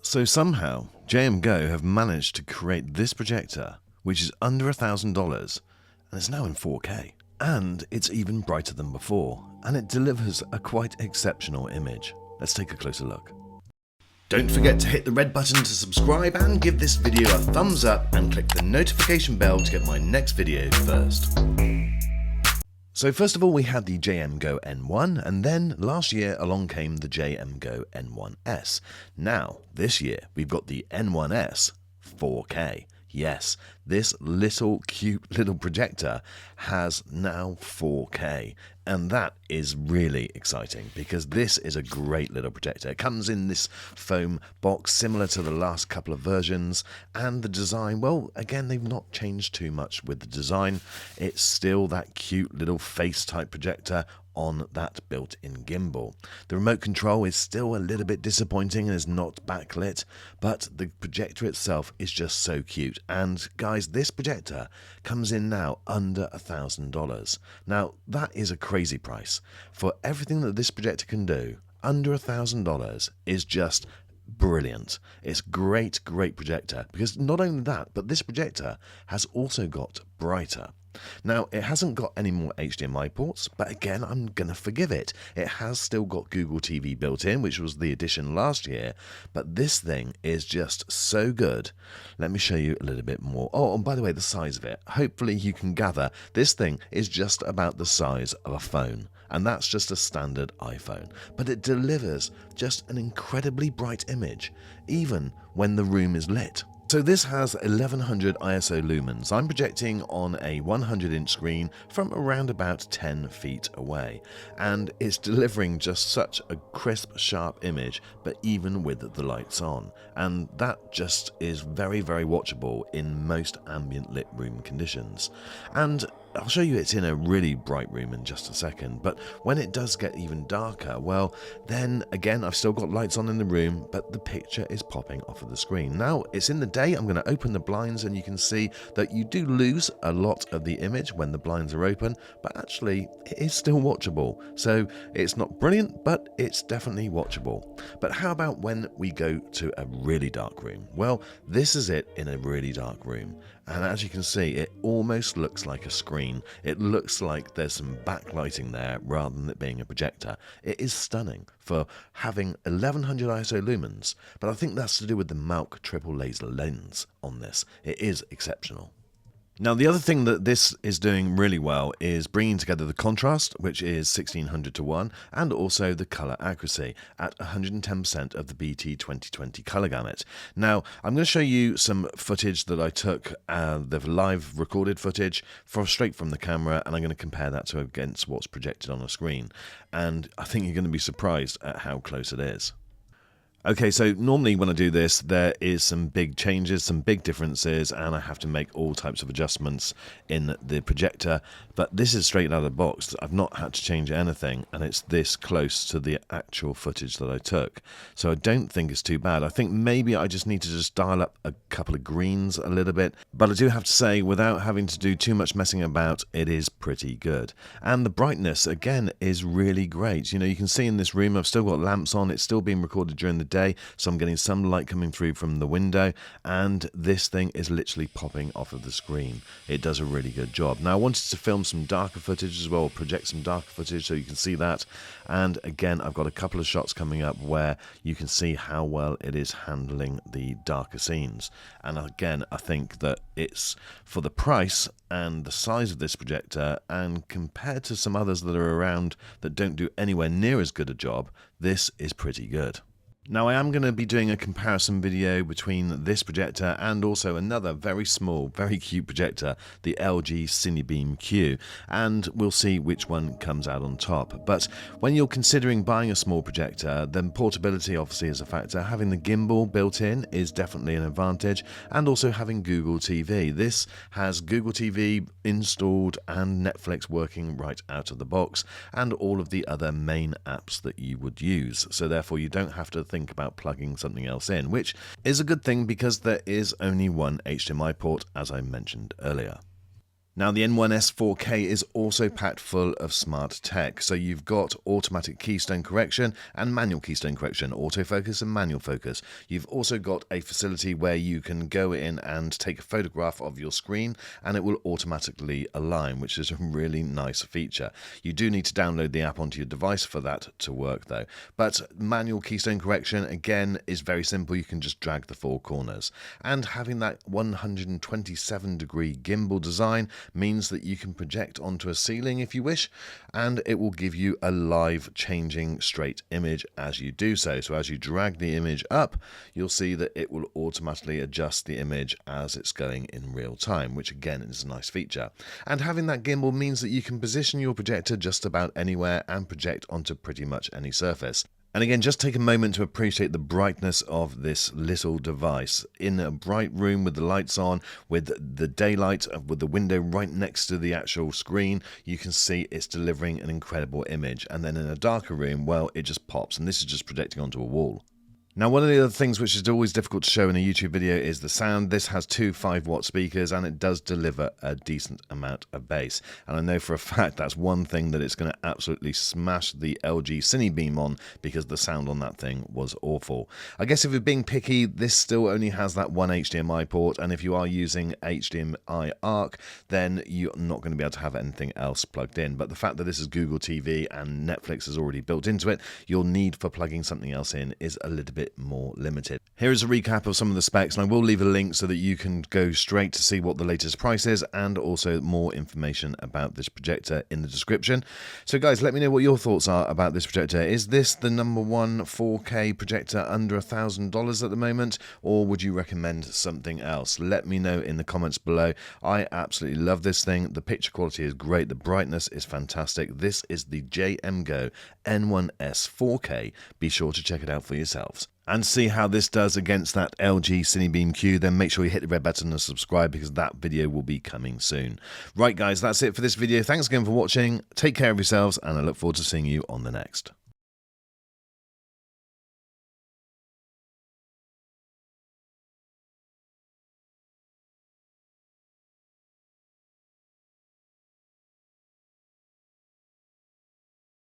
So somehow, JMGO have managed to create this projector, which is under $1,000, and it's now in 4K. And it's even brighter than before, and it delivers a quite exceptional image. Let's take a closer look. Don't forget to hit the red button to subscribe and give this video a thumbs up and click the notification bell to get my next video first. So first of all, we had the JMGO N1, and then last year along came the JMGO N1S. Now, this year, we've got the N1S 4K. Yes, this little cute little projector has now 4K, and that is really exciting because this is a great little projector. It comes in this foam box similar to the last couple of versions, and the design, well, again, they've not changed too much with the design. It's still that cute little face type projector on that built-in gimbal. The remote control is still a little bit disappointing and is not backlit, but the projector itself is just so cute. And guys, this projector comes in now under $1,000. Now, that is a crazy price. For everything that this projector can do, under $1,000 is just brilliant. It's great projector, because not only that, but this projector has also got brighter. Now, it hasn't got any more HDMI ports, but again, I'm gonna forgive it. It has still got Google TV built in, which was the addition last year, but this thing is just so good. Let me show you a little bit more. Oh, and by the way, the size of it. Hopefully you can gather this thing is just about the size of a phone. And that's just a standard iPhone. But it delivers just an incredibly bright image, even when the room is lit. So this has 1100 ISO lumens. I'm projecting on a 100-inch screen from around about 10 feet away. And it's delivering just such a crisp, sharp image, but even with the lights on. And that just is very watchable in most ambient lit room conditions. And I'll show you it's in a really bright room in just a second, but when it does get even darker, well, then again, I've still got lights on in the room, but the picture is popping off of the screen. Now, it's in the day, I'm going to open the blinds and you can see that you do lose a lot of the image when the blinds are open, but actually, it is still watchable. So it's not brilliant, but it's definitely watchable. But how about when we go to a really dark room? Well, this is it in a really dark room. And as you can see, it almost looks like a screen. It looks like there's some backlighting there rather than it being a projector. It is stunning for having 1100 ISO lumens, but I think that's to do with the Malk triple laser lens on this. It is exceptional. Now, the other thing that this is doing really well is bringing together the contrast, which is 1600:1, and also the color accuracy at 110% of the BT 2020 color gamut. Now, I'm going to show you some footage that I took, the live recorded footage straight from the camera, and I'm going to compare that to against what's projected on a screen. And I think you're going to be surprised at how close it is. Okay, so normally when I do this, there is some big changes, some big differences, and I have to make all types of adjustments in the projector, but this is straight out of the box. I've not had to change anything, and it's this close to the actual footage that I took. So I don't think it's too bad. I think maybe I just need to just dial up a couple of greens a little bit, but I do have to say, without having to do too much messing about, it is pretty good. And the brightness, again, is really great. You know, you can see in this room, I've still got lamps on, it's still being recorded during the day, so I'm getting some light coming through from the window, and this thing is literally popping off of the screen. It does a really good job. Now, I wanted to film some darker footage as well, project some darker footage so you can see that, and again, I've got a couple of shots coming up where you can see how well it is handling the darker scenes. And again, I think that it's, for the price and the size of this projector, and compared to some others that are around that don't do anywhere near as good a job, this is pretty good. Now, I am going to be doing a comparison video between this projector and also another very small, very cute projector, the LG Cinebeam Q, and we'll see which one comes out on top. But when you're considering buying a small projector, then portability obviously is a factor. Having the gimbal built in is definitely an advantage, and also having Google TV. This has Google TV installed and Netflix working right out of the box, and all of the other main apps that you would use. So therefore, you don't have to think about plugging something else in, which is a good thing because there is only one HDMI port, as I mentioned earlier. Now, the N1S 4K is also packed full of smart tech. So you've got automatic keystone correction and manual keystone correction, autofocus and manual focus. You've also got a facility where you can go in and take a photograph of your screen and it will automatically align, which is a really nice feature. You do need to download the app onto your device for that to work though. But manual keystone correction, again, is very simple. You can just drag the four corners. And having that 127-degree gimbal design means that you can project onto a ceiling if you wish, and it will give you a live changing straight image as you do so. So as you drag the image up, you'll see that it will automatically adjust the image as it's going in real time, which again is a nice feature. And having that gimbal means that you can position your projector just about anywhere and project onto pretty much any surface. And again, just take a moment to appreciate the brightness of this little device. In a bright room with the lights on, with the daylight, with the window right next to the actual screen, you can see it's delivering an incredible image. And then in a darker room, well, it just pops, and this is just projecting onto a wall. Now, one of the other things which is always difficult to show in a YouTube video is the sound. This has two 5-watt speakers and it does deliver a decent amount of bass. And I know for a fact that's one thing that it's going to absolutely smash the LG Cinebeam on, because the sound on that thing was awful. I guess if you're being picky, this still only has that one HDMI port, and if you are using HDMI ARC, then you're not going to be able to have anything else plugged in. But the fact that this is Google TV and Netflix is already built into it, your need for plugging something else in is a little bit more limited. Here is a recap of some of the specs, and I will leave a link so that you can go straight to see what the latest price is, and also more information about this projector in the description. So guys, let me know what your thoughts are about this projector. Is this the #1 4K projector under $1,000 at the moment, or would you recommend something else? Let me know in the comments below. I absolutely love this thing. The picture quality is great. The brightness is fantastic. This is the JMGO N1S 4K. Be sure to check it out for yourselves and see how this does against that LG Cinebeam Q. Then make sure you hit the red button and subscribe, because that video will be coming soon. Right guys, that's it for this video. Thanks again for watching. Take care of yourselves, and I look forward to seeing you on the next.